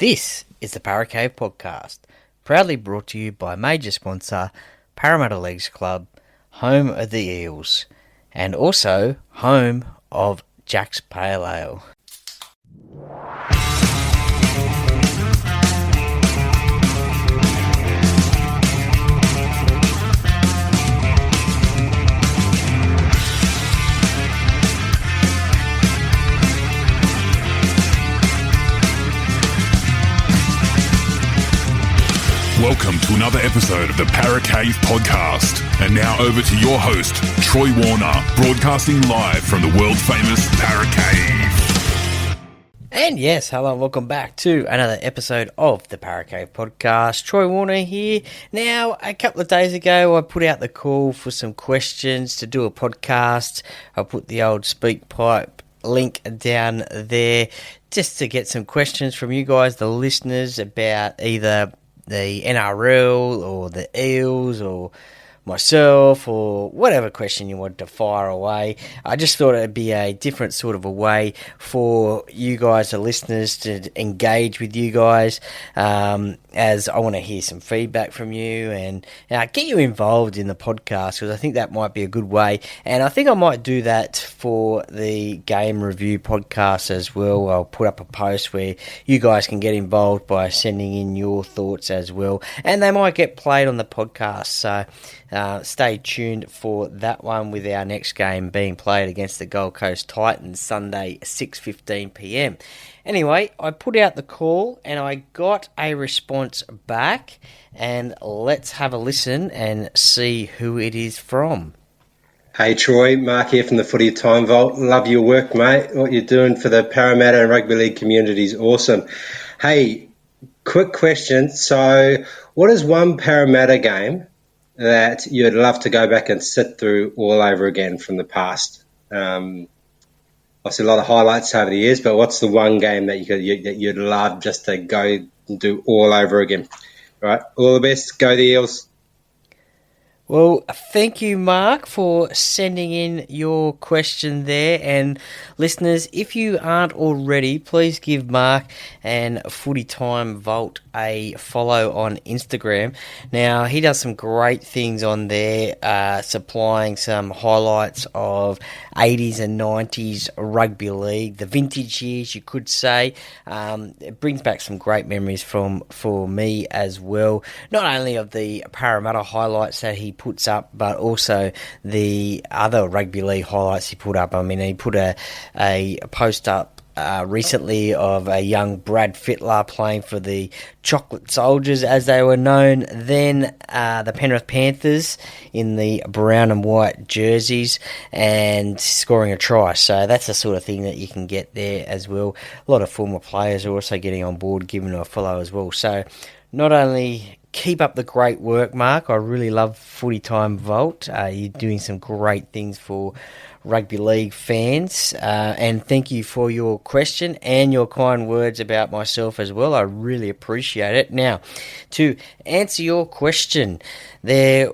This is the Paracave Podcast, proudly brought to you by major sponsor Parramatta Leagues Club, home of the Eels, and also home of Jack's Pale Ale. Welcome to another episode of the Paracave Podcast. And now over to your host, Troy Warner, broadcasting live from the world-famous Paracave. And yes, hello and welcome back to another episode of the Paracave Podcast. Troy Warner here. Now, a couple of days ago, I put out the call for some questions to do a podcast. I put the old SpeakPipe link down there just to get some questions from you guys, the listeners, about either the NRL or the Eels or myself or whatever question you wanted to fire away. I just thought it'd be a different sort of a way for you guys, the listeners, to engage with you guys, as I want to hear some feedback from you and get you involved in the podcast, because I think that might be a good way. And I think I might do that for the game review podcast as well. I'll put up a post where you guys can get involved by sending in your thoughts as well, and they might get played on the podcast. So stay tuned for that one, with our next game being played against the Gold Coast Titans Sunday 6:15pm. Anyway, I put out the call and I got a response back, and let's have a listen and see who it is from. Hey Troy, Mark here from the Footy Time Vault. Love your work, mate. What you're doing for the Parramatta and Rugby League community is awesome. Hey, quick question. So what is one Parramatta game that you'd love to go back and sit through all over again from the past? Obviously, a lot of highlights over the years, but what's the one game that you'd love just to go and do all over again? All right, all the best. Go the Eels. Well, thank you, Mark, for sending in your question there. And listeners, if you aren't already, please give Mark and Footy Time Vault a follow on Instagram. Now, he does some great things on there, supplying some highlights of 80s and 90s rugby league, the vintage years, you could say. It brings back some great memories for me as well, not only of the Parramatta highlights that he puts up, but also the other rugby league highlights he put up. I mean, he put a post up recently of a young Brad Fittler playing for the Chocolate Soldiers, as they were known then, the Penrith Panthers, in the brown and white jerseys, and scoring a try. So that's the sort of thing that you can get there as well. A lot of former players are also getting on board, giving a follow as well. So not only keep up the great work, Mark, I really love Footy Time Vault. You're doing some great things for rugby league fans, and thank you for your question and your kind words about myself as well. I really appreciate it. Now, to answer your question, there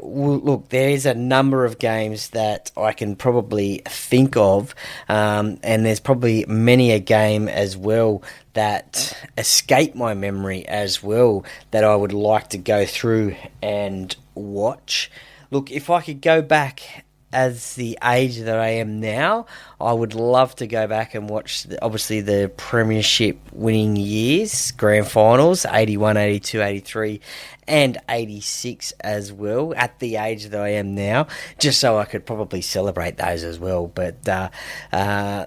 is a number of games that I can probably think of, and there's probably many a game as well that escape my memory as well that I would like to go through and watch. Look, if I could go back as the age that I am now, I would love to go back and watch, obviously, the premiership winning years, grand finals, 81, 82, 83, and 86 as well, at the age that I am now, just so I could probably celebrate those as well. But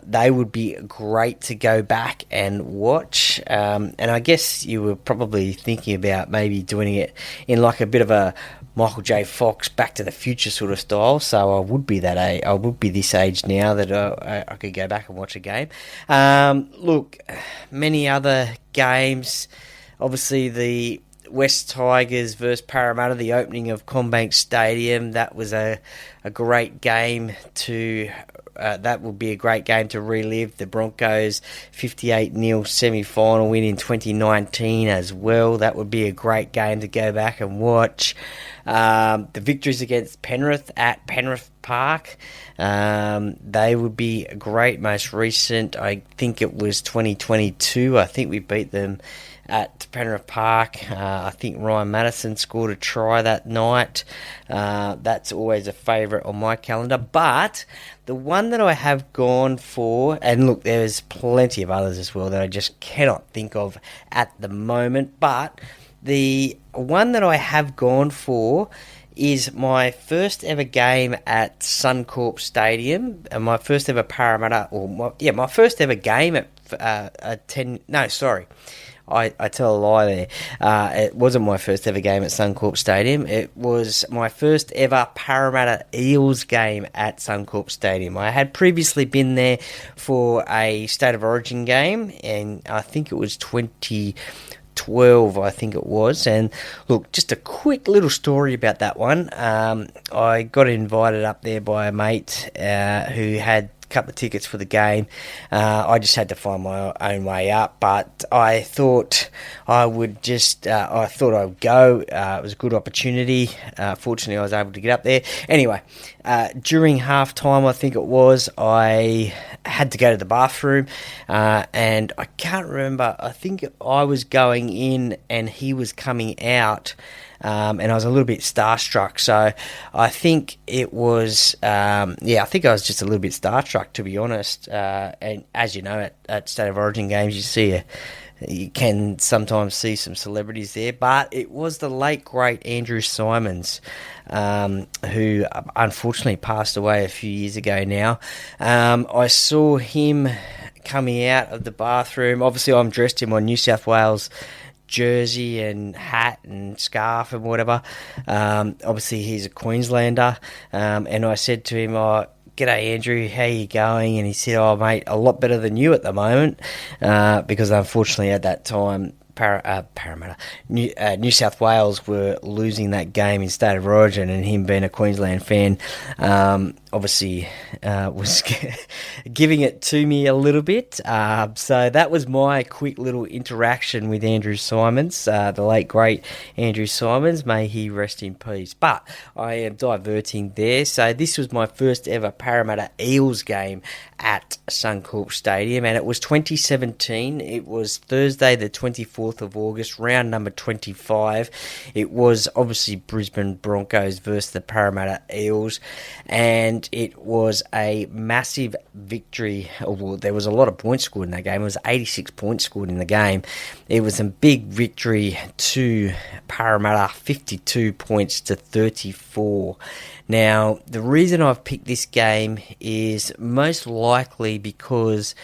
they would be great to go back and watch. And I guess you were probably thinking about maybe doing it in like a bit of a Michael J. Fox Back to the Future sort of style. So I would be that age. I would be this age now that I could go back and watch a game. Look, many other games. Obviously, the West Tigers versus Parramatta, the opening of CommBank Stadium. That was a great game to. That would be a great game to relive. The Broncos 58-0 semi-final win in 2019 as well. That would be a great game to go back and watch. The victories against Penrith at Penrith Park, they would be great. Most recent, I think it was 2022. I think we beat them at Penrith Park. I think Ryan Madison scored a try that night. That's always a favourite on my calendar. But the one that I have gone for, and look, there's plenty of others as well that I just cannot think of at the moment, but the one that I have gone for is my first ever game at Suncorp Stadium, and my first ever Parramatta, my first ever game at 10. No, sorry, I tell a lie there. It wasn't my first ever game at Suncorp Stadium. It was my first ever Parramatta Eels game at Suncorp Stadium. I had previously been there for a State of Origin game, and I think it was 2012, I think it was. And look, just a quick little story about that one. I got invited up there by a mate who had a couple of tickets for the game. I just had to find my own way up, but I thought I would I thought I would go. It was a good opportunity. Fortunately, I was able to get up there. Anyway, during half time, I think it was, I had to go to the bathroom, and I can't remember. I think I was going in and he was coming out, and I was a little bit starstruck. So I think it was, I think I was just a little bit starstruck, to be honest. And as you know, at State of Origin games, you can sometimes see some celebrities there, but it was the late, great Andrew Symonds, who unfortunately passed away a few years ago now. I saw him coming out of the bathroom. Obviously, I'm dressed in my New South Wales jersey and hat and scarf and whatever. Obviously, he's a Queenslander, and I said to him, "G'day, Andrew, how you going?" And he said, "Oh, mate, a lot better than you at the moment," because unfortunately at that time, Parramatta, New South Wales were losing that game in State of Origin, and him being a Queensland fan, obviously was giving it to me a little bit. So that was my quick little interaction with Andrew Symonds, the late great Andrew Symonds. May he rest in peace. But I am diverting there. So this was my first ever Parramatta Eels game at Suncorp Stadium, and it was 2017. It was Thursday the 24th of August, round number 25. It was obviously Brisbane Broncos versus the Parramatta Eels, and it was a massive victory. Well, there was a lot of points scored in that game. It was 86 points scored in the game. It was a big victory to Parramatta, 52 points to 34. Now, the reason I've picked this game is most likely because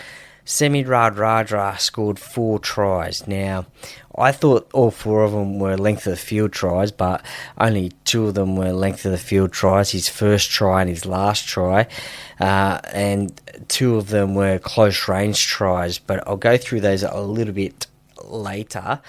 Semi Radradra scored 4 tries. Now, I thought all 4 of them were length of the field tries, but only 2 of them were length of the field tries, his first try and his last try, and 2 of them were close range tries, but I'll go through those a little bit later.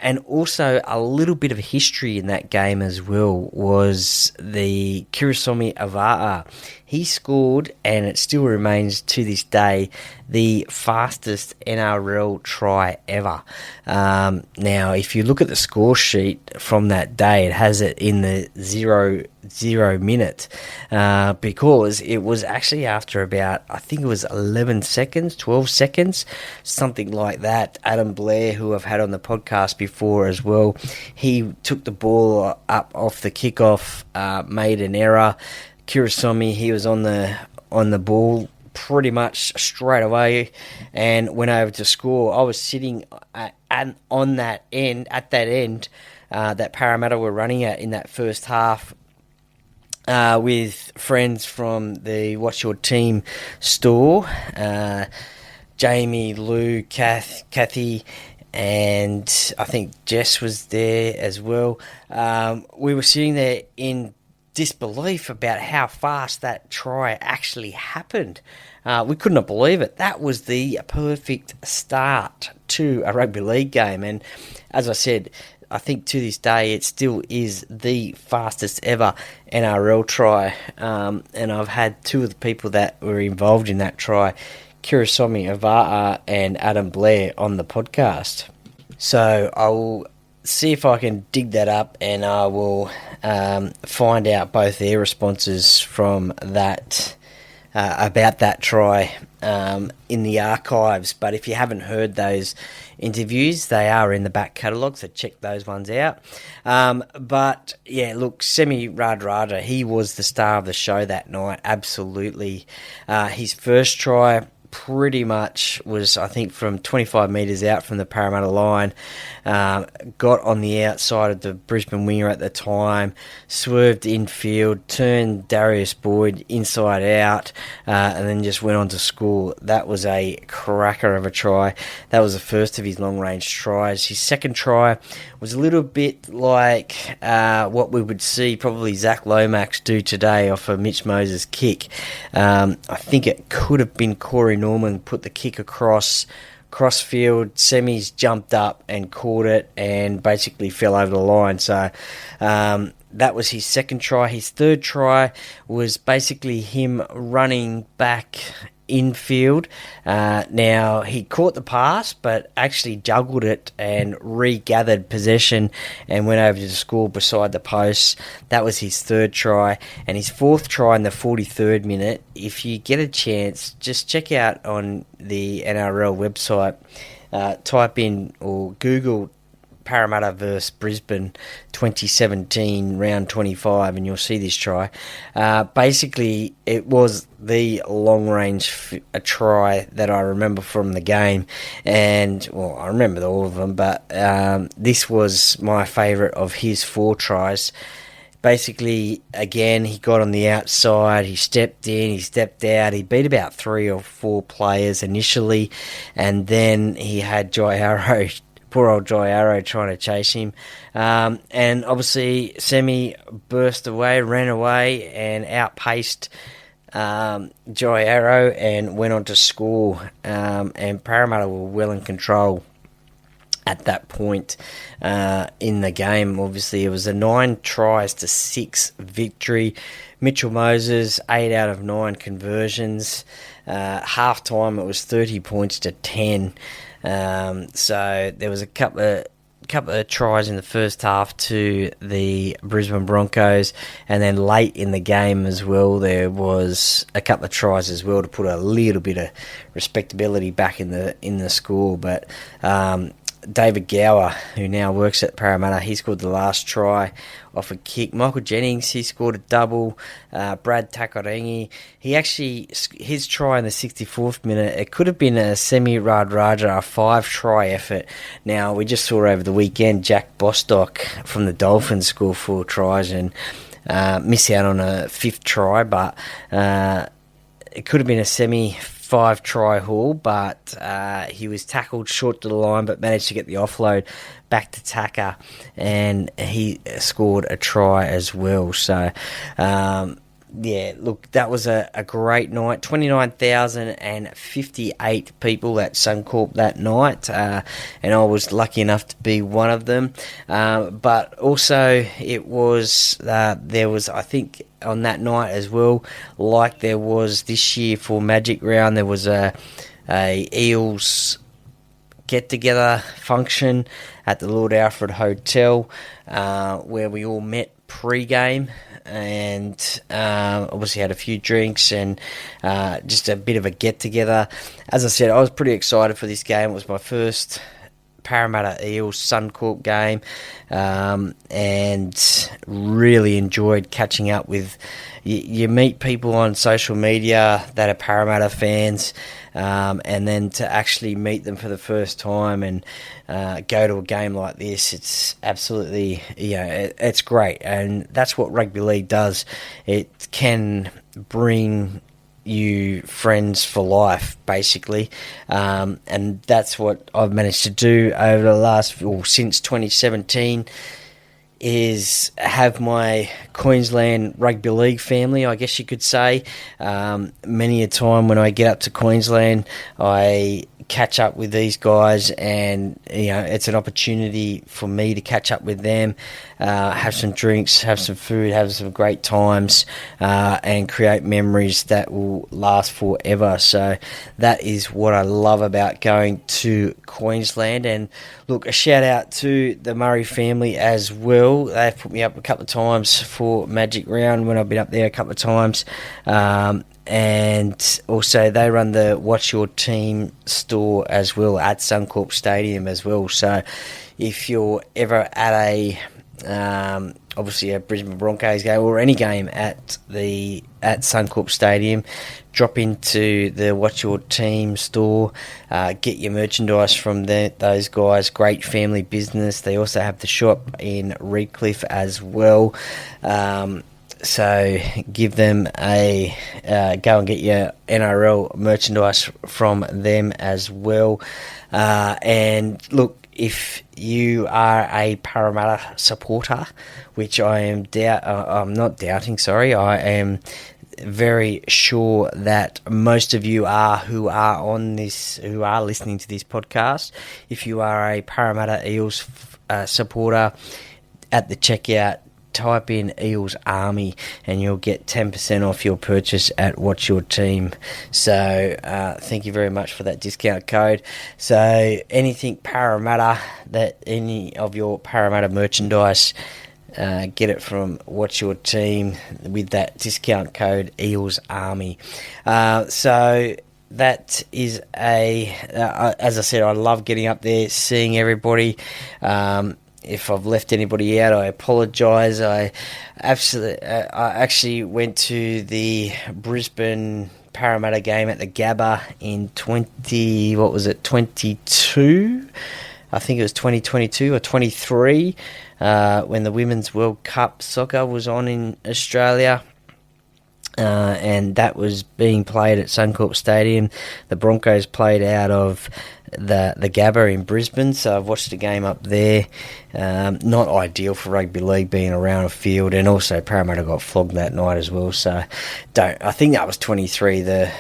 And also a little bit of history in that game as well was the Kirisomi Ava'a. He scored, and it still remains to this day, the fastest NRL try ever. Now, if you look at the score sheet from that day, it has it in the 0 minute, because it was actually after about, I think it was 11 seconds, 12 seconds, something like that. Adam Blair, who I've had on the podcast before as well, he took the ball up off the kickoff, made an error. Kirisomi, he was on the ball pretty much straight away and went over to score. I was sitting at that end that Parramatta were running at in that first half, with friends from the What's Your Team store, Jamie, Lou, Kathy, and I think Jess was there as well. We were sitting there in disbelief about how fast that try actually happened. We could not believe it. That was the perfect start to a rugby league game, and as I said, I think to this day it still is the fastest ever NRL try, and I've had 2 of the people that were involved in that try, Kirisomi Ava'a and Adam Blair, on the podcast. So I will see if I can dig that up, and I will find out both their responses from that about that try in the archives. But if you haven't heard those interviews, they are in the back catalogue, so check those ones out. But yeah, look, Semi Radradra, he was the star of the show that night, absolutely. His first try pretty much was, I think, from 25 metres out from the Parramatta line. Got on the outside of the Brisbane winger at the time, swerved infield, turned Darius Boyd inside out, and then just went on to score. That was a cracker of a try. That was the first of his long-range tries. His second try was a little bit like what we would see probably Zach Lomax do today off a Mitch Moses kick. I think it could have been Corey Norman put the kick across field. Semi's jumped up and caught it and basically fell over the line. So that was his second try. His third try was basically him running back infield. Now, he caught the pass, but actually juggled it and regathered possession and went over to score beside the post. That was his third try. And his fourth try in the 43rd minute, if you get a chance, just check out on the NRL website, type in or Google Parramatta versus Brisbane 2017 round 25 and you'll see this try. Basically, it was the long range try that I remember from the game, and well, I remember all of them, but this was my favourite of his 4 tries. Basically, again, he got on the outside, he stepped in, he stepped out, he beat about 3 or 4 players initially, and then he had Jai Arrow, poor old Jai Arrow, trying to chase him. And obviously, Semi burst away, ran away, and outpaced Jai Arrow and went on to score. And Parramatta were well in control at that point in the game. Obviously, it was a 9-6 victory. Mitchell Moses, 8 out of 9 conversions. Half time, it was 30 points to 10. So there was a couple of tries in the first half to the Brisbane Broncos, and then late in the game as well, there was a couple of tries as well to put a little bit of respectability back in the score. But David Gower, who now works at Parramatta, he scored the last try off a kick. Michael Jennings, he scored a double. Brad Takarangi, his try in the 64th minute, it could have been a Semi Radradra 5-try effort. Now, we just saw over the weekend Jack Bostock from the Dolphins score 4 tries and miss out on a 5th try, but it could have been a Semi 5-try haul, but he was tackled short to the line but managed to get the offload back to Taka, and he scored a try as well. So yeah, look, that was a great night. 29,058 people at Suncorp that night, and I was lucky enough to be one of them. But also, it was there was, I think, on that night as well, like there was this year for Magic Round, there was a Eels get-together function at the Lord Alfred Hotel, where we all met pre-game and obviously had a few drinks and just a bit of a get-together. As I said, I was pretty excited for this game. It was my first Parramatta Eels Suncorp game, and really enjoyed catching up with you meet people on social media that are Parramatta fans, and then to actually meet them for the first time and go to a game like this, it's absolutely, it's great, and that's what rugby league does. It can bring you friends for life, basically, and that's what I've managed to do over the since 2017, is have my Queensland Rugby League family, I guess you could say. Many a time when I get up to Queensland, I catch up with these guys, and it's an opportunity for me to catch up with them, have some drinks, have some food, have some great times, and create memories that will last forever. So that is what I love about going to Queensland. And look, a shout out to the Murray family as well. They've put me up a couple of times for Magic Round when I've been up there a couple of times. and also they run the Watch Your Team store as well at Suncorp Stadium as well. So if you're ever at a obviously a Brisbane Broncos game or any game at Suncorp Stadium, drop into the Watch Your Team store, get your merchandise from those guys. Great family business. They also have the shop in Redcliffe as well. So give them a go and get your NRL merchandise from them as well. And look, if you are a Parramatta supporter, which I am I'm not doubting, sorry, I am very sure that most of you are who are listening to this podcast. If you are a Parramatta Eels supporter, at the checkout, type in Eels Army and you'll get 10% off your purchase at Watch Your Team. So thank you very much for that discount code. So anything Parramatta, that any of your Parramatta merchandise, get it from Watch Your Team with that discount code Eels Army. So that is as I said, I love getting up there, seeing everybody. If I've left anybody out, I apologise. I actually went to the Brisbane Parramatta game at the Gabba in 22? I think it was 2022 or 23, when the Women's World Cup soccer was on in Australia. And that was being played at Suncorp Stadium. The Broncos played out of the Gabba in Brisbane, so I've watched the game up there. Not ideal for rugby league being around a field, and also Parramatta got flogged that night as well. So I think that was 23, the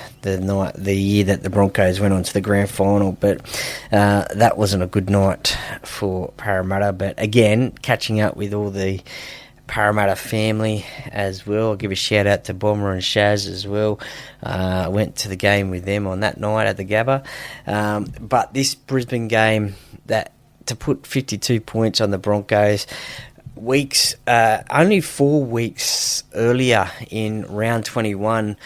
year that the Broncos went on to the grand final, but that wasn't a good night for Parramatta. But again, catching up with all the Parramatta family as well. I'll give a shout out to Bomber and Shaz as well. I went to the game with them on that night at the Gabba. But this Brisbane game, that to put 52 points on the Broncos, only 4 weeks earlier in round 21,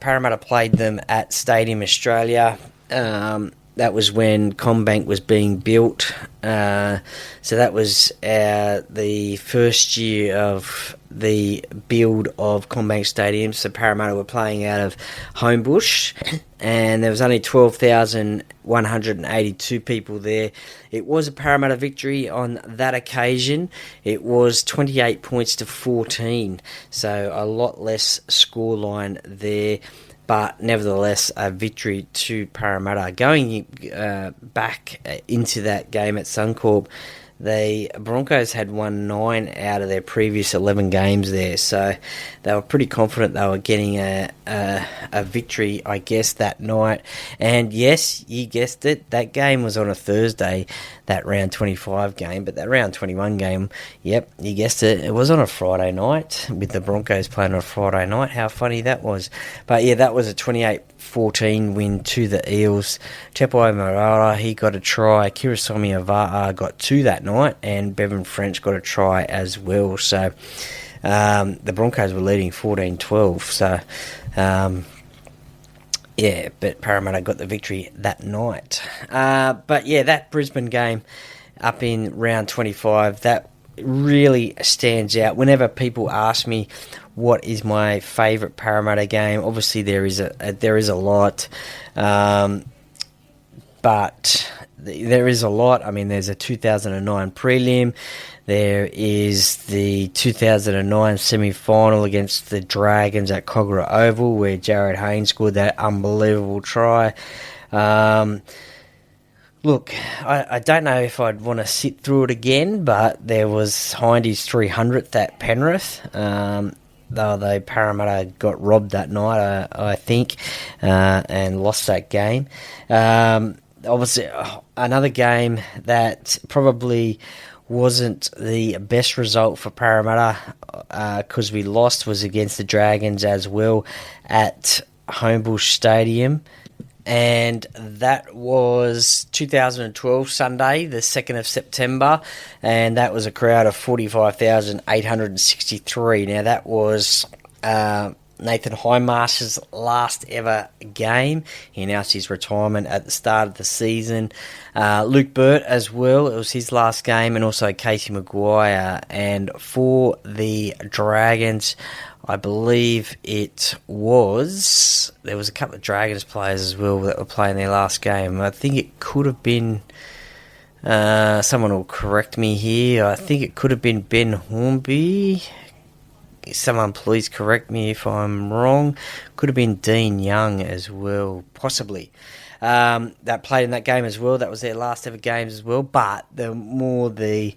Parramatta played them at Stadium Australia. That was when CommBank was being built. So that was the first year of the build of CommBank Stadium. So Parramatta were playing out of Homebush, and there was only 12,182 people there. It was a Parramatta victory on that occasion. It was 28 points to 14, so a lot less scoreline there. But nevertheless, a victory to Parramatta. Going back into that game at Suncorp, the Broncos had won 9 out of their previous 11 games there, so they were pretty confident they were getting a victory, I guess, that night. And yes, you guessed it, that game was on a Thursday, that round 25 game, but that round 21 game, yep, you guessed it, it was on a Friday night, with the Broncos playing on a Friday night. How funny that was. But yeah, that was a 28-14 win to the Eels. Tepai Marara, he got a try. Kirisomi Ava'a got 2 that night, and Bevan French got a try as well. So the Broncos were leading 14-12. So yeah, but Parramatta got the victory that night. But yeah, that Brisbane game up in round 25, that really stands out. Whenever people ask me what is my favourite Parramatta game, obviously there is a lot, but there is a lot. I mean, there's a 2009 prelim. There is the 2009 semi-final against the Dragons at Kogarah Oval, where Jared Haynes scored that unbelievable try. Look, I don't know if I'd want to sit through it again, but there was Hindy's 300th at Penrith. Though Parramatta got robbed that night, I think, and lost that game. Obviously, another game that probably wasn't the best result for Parramatta, because we lost, was against the Dragons as well at Homebush Stadium. And that was 2012 Sunday, the 2nd of September, and that was a crowd of 45,863. Now, that was Nathan Highmarsh's last ever game. He announced his retirement at the start of the season. Luke Burt as well, it was his last game, and also Casey Maguire. And for the Dragons, I believe there was a couple of Dragons players as well that were playing their last game. I think it could have been, someone will correct me here, I think it could have been Ben Hornby. Someone please correct me if I'm wrong. Could have been Dean Young as well, possibly. That played in that game as well. That was their last ever games as well. But the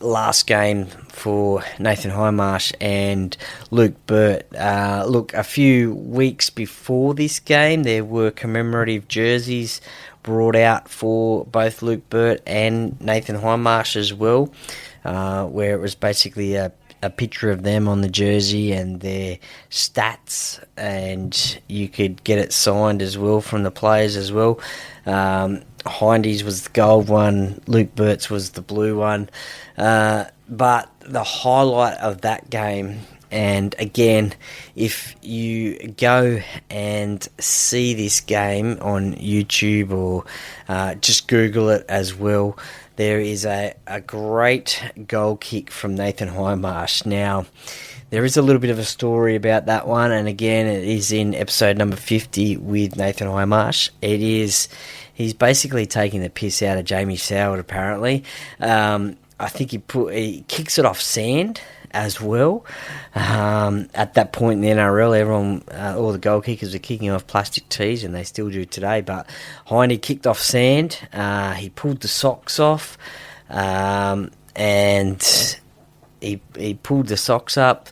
last game for Nathan Highmarsh and Luke Burt. Look, a few weeks before this game, there were commemorative jerseys brought out for both Luke Burt and Nathan Highmarsh as well, where it was basically a picture of them on the jersey and their stats, and you could get it signed as well from the players as well. Hindy's was the gold one, Luke Burt's was the blue one. But the highlight of that game, and again, if you go and see this game on YouTube or just Google it as well, there is a great goal kick from Nathan Highmarsh. Now, there is a little bit of a story about that one, and again, it is in episode number 50 with Nathan Highmarsh. He's basically taking the piss out of Jamie Soward, apparently. I think he kicks it off sand as well. At that point in the NRL, everyone, all the goal kickers were kicking off plastic tees, and they still do today. But Hindy kicked off sand. He pulled the socks off, and he pulled the socks up,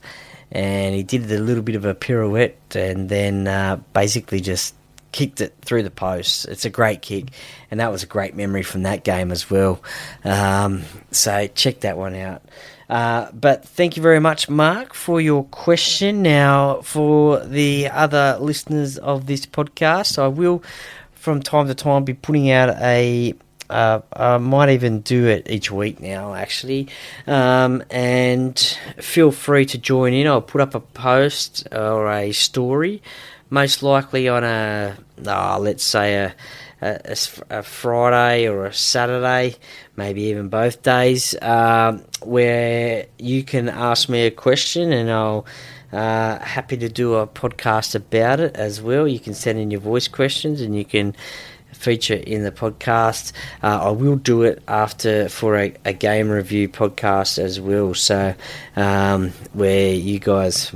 and he did a little bit of a pirouette, and then basically just kicked it through the post. It's a great kick, and that was a great memory from that game as well. So check that one out. But thank you very much, Mark, for your question. Now, for the other listeners of this podcast, I will, from time to time, be putting out I might even do it each week now, actually. And feel free to join in. I'll put up a post or a story, most likely on let's say a Friday or a Saturday, maybe even both days, where you can ask me a question, and I'll happy to do a podcast about it as well. You can send in your voice questions, and you can feature in the podcast. I will do it for a game review podcast as well, so where you guys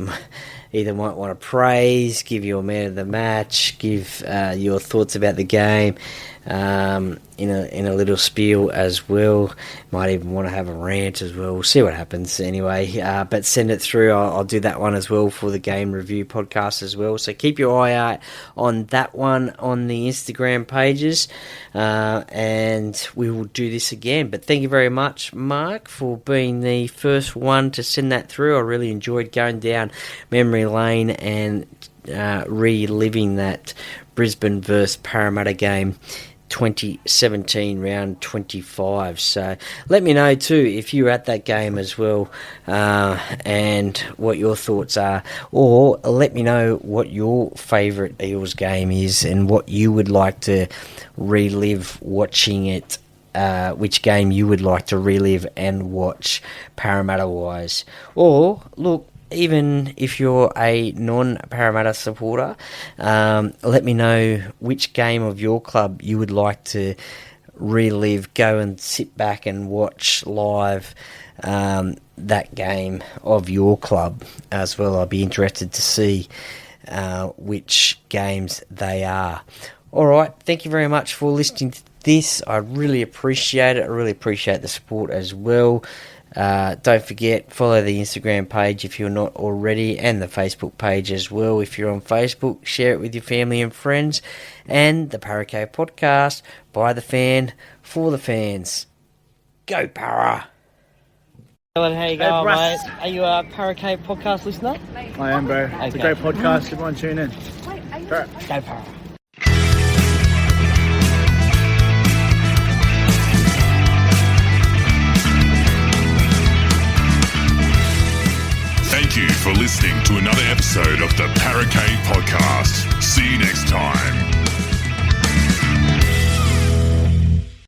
either might want to praise, give your man of the match, give your thoughts about the game in a little spiel as well. Might even want to have a rant as well. We'll see what happens anyway. But send it through. I'll do that one as well for the game review podcast as well. So keep your eye out on that one on the Instagram pages, and we will do this again. But thank you very much, Mark, for being the first one to send that through. I really enjoyed going down memory lane and reliving that Brisbane versus Parramatta game, 2017 round 25. So let me know too if you're at that game as well, and what your thoughts are, or let me know what your favourite Eels game is and what you would like to relive watching it, which game you would like to relive and watch Parramatta wise. Or look, even if you're a non-Parramatta supporter, let me know which game of your club you would like to relive, go and sit back and watch live that game of your club as well. I'd be interested to see which games they are. All right, thank you very much for listening to this. I really appreciate it. I really appreciate the support as well. Don't forget, follow the Instagram page if you're not already, and the Facebook page as well. If you're on Facebook, share it with your family and friends. And the Para Cave podcast, by the fan, for the fans. Go Para! Alan, how you going, mate? Are you a Para Cave podcast listener? I am, bro. It's a great podcast. Everyone tune in. Go Para! Thank you for listening to another episode of the Para Cave Podcast. See you next time.